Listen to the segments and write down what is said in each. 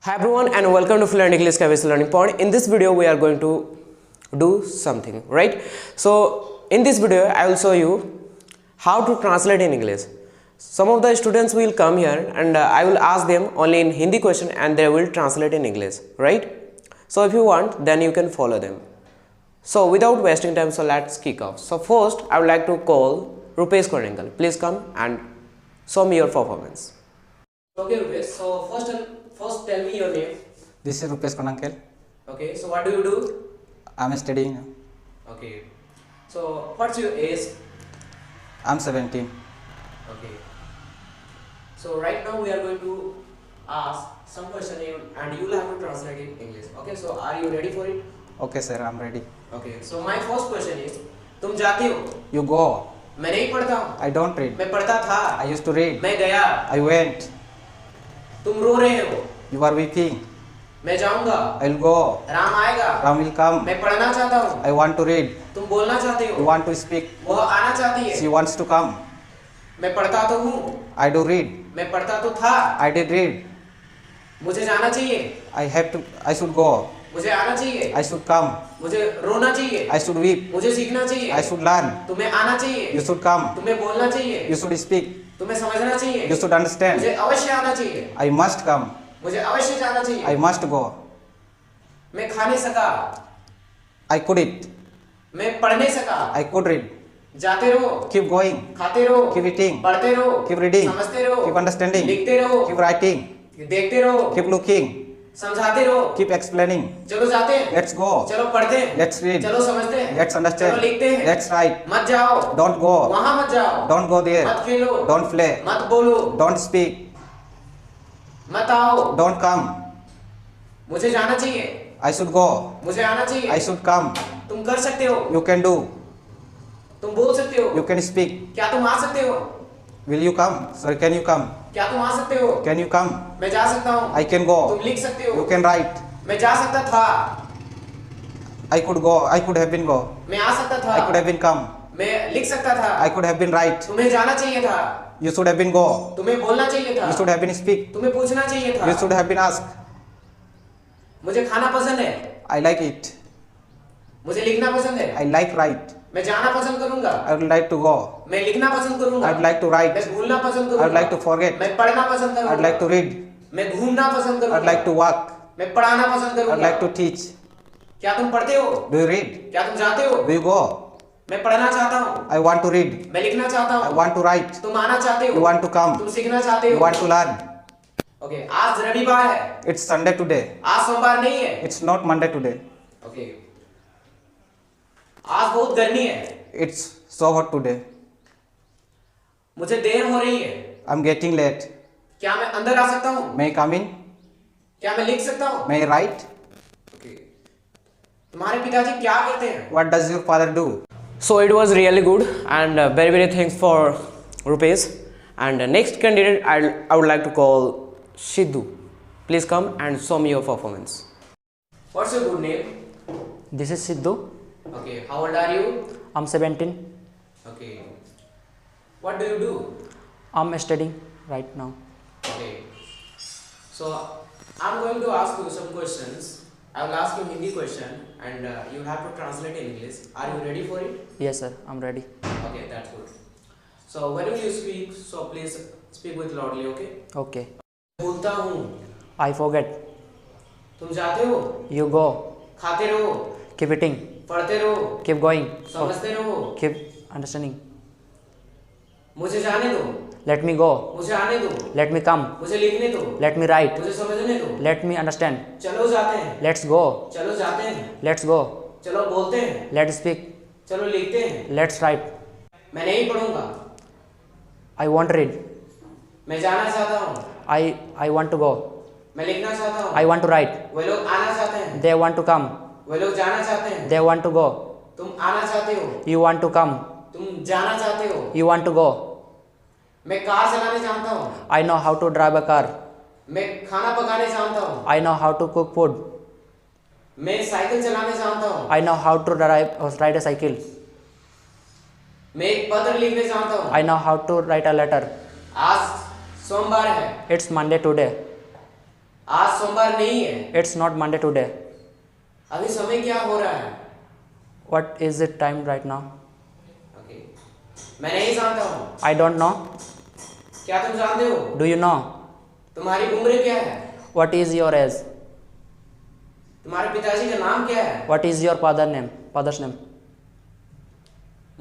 Hi everyone and welcome to Fluent English KBC Learning Point. In this video we are going to do something, right? So in this video I will show you how to translate in English. Some of the students will come here and I will ask them only in Hindi question and they will translate in English, right? So if you want then you can follow them. So without wasting time, so let's kick off. So first I would like to call Rupesh Korengal. Please come and show me your performance. Okay Rupesh, so first tell me your name. This is Rupesh Korengal. Okay, so what do you do? I'm studying. Okay, so what's your age? I'm 17. Okay, so right now we are going to ask some question and you will have to translate in English. Okay, so are you ready for it? Okay sir, I'm ready. Okay, so my first question is, तुम जाते हो? You go. मैं नहीं पढ़ता हूँ. I don't read. मैं पढ़ता था. I used to read. मैं गया. I went. तुम रो रहे हो. You are weeping. मैं जाऊंगा. I'll go. राम आएगा. Ram will come. मैं पढ़ना चाहता हूँ. I want to read. तुम बोलना चाहते हो. You want to speak. वो आना चाहती है. She wants to come. मैं पढ़ता तो हूँ. I do read. मैं पढ़ता तो था. I did read. मुझे जाना चाहिए. I should go. मुझे आना चाहिए. I should come. मुझे रोना चाहिए. I should weep. मुझे सीखना चाहिए. I should learn. तुम्हें आना चाहिए. You should come. तुम्हें बोलना चाहिए. You should speak. तुम्हें समझना चाहिए. You should understand. मुझे अवश्य आना चाहिए. I must come. मुझे अवश्य जाना चाहिए. I must go. मैं खा नहीं सका. I could eat. मैं पढ़ नहीं सका. I could read. जाते रहो. Keep going. खाते रहो. Keep eating. पढ़ते रहो. Keep reading. समझते रहो. Keep understanding. लिखते रहो. Keep writing. देखते रहो. Keep looking. समझाते रहो. Keep explaining. चलो जाते हैं. Let's go. चलो पढ़ते हैं. Let's read. चलो समझते हैं. Let's understand. चलो लिखते हैं. Let's write. मत जाओ. Don't go. वहाँ मत जाओ. Don't go there. मत खेलो. Don't play. मत बोलो. Don't speak. मत आओ. Don't come. मुझे जाना चाहिए. I should go. मुझे आना चाहिए. I should come. तुम कर सकते हो. You can do. तुम बोल सकते हो. You can speak. क्या तुम आ सकते हो? Will you come? Sir, can you come? क्या तुम आ सकते हो? Can you come? मैं जा सकता हूँ. I can go. तुम लिख सकते हो. You can write. मैं जा सकता था. I could go. I could have been go. मैं आ सकता था. I could have been come. मैं लिख सकता था. I could have been write. तुम्हें जाना चाहिए था. You should have been go. तुम्हें बोलना चाहिए था. You should have been speak. तुम्हें पूछना चाहिए था. You should have been asked. मुझे खाना पसंद है. I like it. मुझे लिखना पसंद है. I like write. मैं जाना पसंद करूंगा. I would like to go. मैं लिखना पसंद करूंगा. I would like to write. मैं भूलना पसंद I करूंगा. would like to forget. मैं पढ़ना पसंद करूंगा. I would like to read. मैं घूमना पसंद I करूंगा. would like to walk. मैं पढ़ाना पसंद I करूंगा. would like to teach. क्या तुम पढ़ते हो? Do you read? क्या तुम जाते हो? Do you go? मैं पढ़ना चाहता हूँ. I want to read. मैं लिखना चाहता I हूँ. want to write. तुम आना चाहते हो. You want to come. तुम सीखना चाहते You हो. want to learn. ओके, आज रविवार है. It's Sunday today. आज सोमवार नहीं है. It's not Monday today. Okay, आज बहुत गर्मी है. It's so hot today. मुझे देर हो रही है. I'm getting late. क्या मैं अंदर आ सकता हूँ? May I come in? क्या मैं लिख सकता हूँ? May I write? ओके, तुम्हारे पिताजी क्या करते हैं? What does your father do? So it was really good and very thanks for Rupesh. And next candidate I would like to call Sidhu. Please come and show me your performance. What's your good name? This is Sidhu. Okay, how old are you? I'm 17. Okay, what do you do? I'm studying right now. Okay, so I'm going to ask you some questions. I will ask you Hindi question and you have to translate in English. Are you ready for it? Yes sir, I'm ready. Okay, that's good. So whenever you speak, so please speak with loudly, okay? Okay. बोलता हूँ. I forget. तुम जाते हो. You go. खाते रहो. Keep eating. पढ़ते रहो. Keep going. समझते रहो. Keep understanding. मुझे जाने दो. Let me go. मुझे आने दो. Let me come. मुझे लिखने दो. Let me write. मुझे समझने दो. Let me understand. चलो जाते हैं. Let's go. चलो जाते हैं. Let's go. चलो बोलते हैं. Let's speak. चलो लिखते हैं. Let's write. मैं नहीं पढ़ूंगा. I won't read. मैं जाना चाहता हूँ. I want to go. मैं लिखना चाहता हूँ. I want to write. वे लोग आना चाहते हैं. They want to come. वे लोग जाना चाहते हैं. They want to go. तुम आना चाहते हो. You want to come. तुम जाना चाहते हो. You want to go. मैं कार चलाने जानता हूँ. I know how to drive a car. मैं खाना पकाने जानता हूँ. I know how to cook food. मैं साइकिल चलाने जानता हूँ. I know how to ride a cycle. मैं एक पत्र लिखने जानता हूँ. I know how to write a letter. आज सोमवार है. It's Monday today. आज सोमवार नहीं है। It's not Monday today. अभी समय क्या हो रहा है? What is it time right now? Okay, मैं नहीं जानता हूँ। I don't know. क्या तुम जानते हो? Do you know? तुम्हारी उम्र क्या है? What is your age? तुम्हारे पिताजी का नाम क्या है? What is your father's name?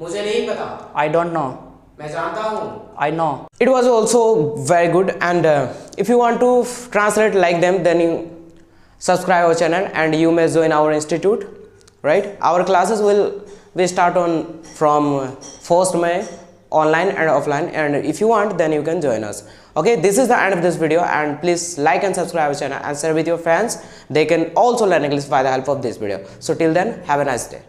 मुझे नहीं पता। I don't know. मैं जानता हूँ। I know. It was also very good, and if you want to translate like them, then you subscribe our channel and you may join our institute, right? Our classes will start from 1st May, online and offline, and if you want, then you can join us. Okay, this is the end of this video, and please like and subscribe our channel and share with your friends. They can also learn English by the help of this video. So till then, have a nice day.